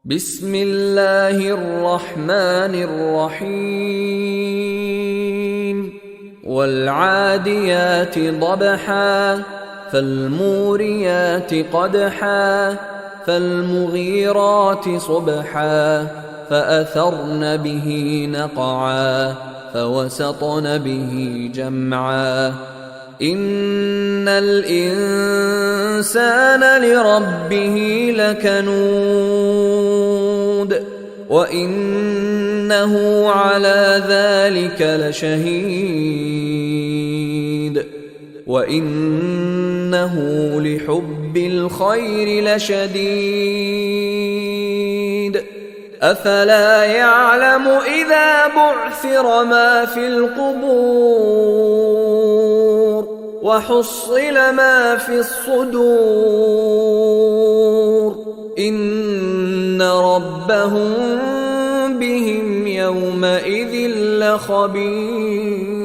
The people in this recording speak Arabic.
بسم الله الرحمن الرحيم والعاديات ضبحا فالموريات قدحا فالمغيرات صبحا فأثرن به نقعا فوسطن به جمعا إن الإنسان لربه لكنود وإنه على ذلك لشهيد وإنه لحب الخير لشديد أفلا يعلم إذا بعثر ما في القبور وحصل ما في الصدور إن ربهم بهم يومئذ لخبير.